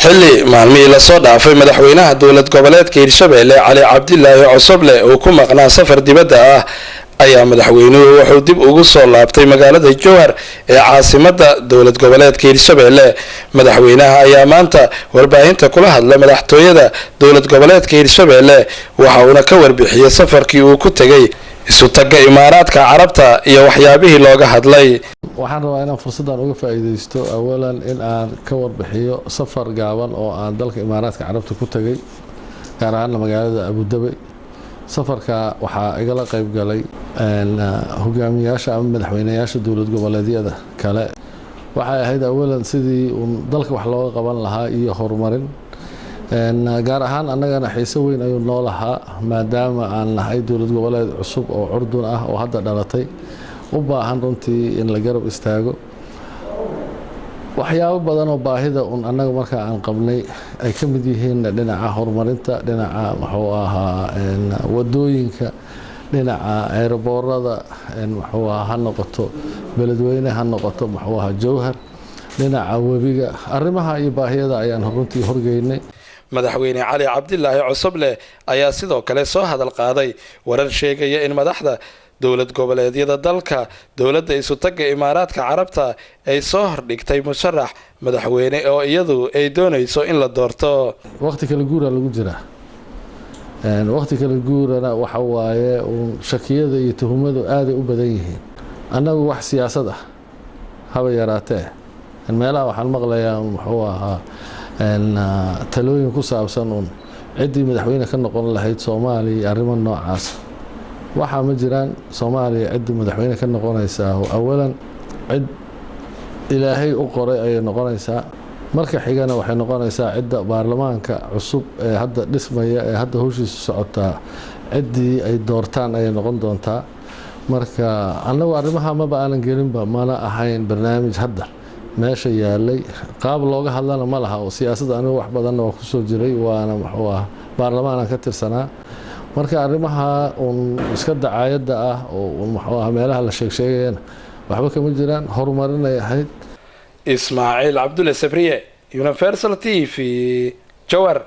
xilli maalmihii la soo dhaafay madaxweynaha dowlad goboleedka Hirshabelle Cali Cabdilaahi Cosoble oo ku maqnaa safar dibadda ah ayaa madaxweynuhu wuxuu dib ugu soo laabtay magaalada Jowhar ee caasimadda dowlad goboleedka Hirshabelle. madaxweynaha ayaa maanta warbaahinta kula hadlay madaxtooyada dowlad goboleedka Hirshabelle waxa uuna ka warbixiyay safarkii uu ku tagay isu tagga Imaaraadka Carabta iyo waxyaabihii looga hadlay. waxaan rabaa inaan fursadan uga faa'iideysto awalan in aan ka warbixiyo safar gaaban oo aan dalka Imaaraadka Carabta ku tagay gaar ahaan magaalada Abu Dhabi. safarka waxaa igala qayb galay hogaamiyaasha ama madaxweynayaasha dowlad goboleedyada kale. waxay ahayd awalan sidii dalka wax looga qaban lahaa iyo horumarin gaar ahaan annagana xiiso weyn ayuu noo lahaa maadaama aan nahay dowlad goboleed cusub oo curdun ah oo hadda dhalatay u baahan runtii in la garab istaago. waxyaabo badan oo baahida annaga marka aan qabnay ay ka mid yihiin dhinaca horumarinta, dhinaca muxuu ahaa wadooyinka, dhinaca aeroboorada muxuu ahaa ha noqoto beledweyne, ha noqoto muxuu ahaa Jowhar, dhinaca webiga. arrimaha iyo baahiyada ayaan runtii horgeynay. madaxweyne Cali Cabdilaahi Cosoble ayaa sidoo kale soo hadal qaaday warar sheegaya in madaxda dowlad goboleedyada dalka dowladda isu tagga Imaaraadka Carabta ay soo hordhigtay musharax madaxweyne oo iyadu ay doonayso in la doorto. waqti kala guura lagu jira waqti kala guurana waxa waaye shakiyada iyo tuhumadu aad u badan yihiin. annagu wax siyaasad ah haba yaraatee meelaha waxaan maqlayaa muxuu ahaa talooyin ku saabsan ciddii madaxweyne ka noqon lahayd Soomaaliya arrimo noocaas. waxaa ma jiraan Soomaaliya ciddii madaxweyne ka noqonaysaa awalan cid ilaahay u qoray ayay noqonaysaa. marka xigana waxay noqonaysaa cidda baarlamaanka cusub ee hadda dhismaya ee hadda hawshiisa socotaa ciddii ay doortaan ayay noqon doontaa. marka annagu arrimaha maba aanan gelinba mana ahayn barnaamij hadda meesha yaalay qaab looga hadlana ma laha. siyaasadda anigu wax badanna waa ku soo jiray waana muxuu ahaa baarlamaanka ka tirsanaa. marka arrimaha iska dacaayadda ah oo muxuu ahaa meelaha la sheegayna waxba kama jiraan. horumarin ay ahayd. Ismaaciil Cabdulle Sabriye, Universal TV, Jowhar.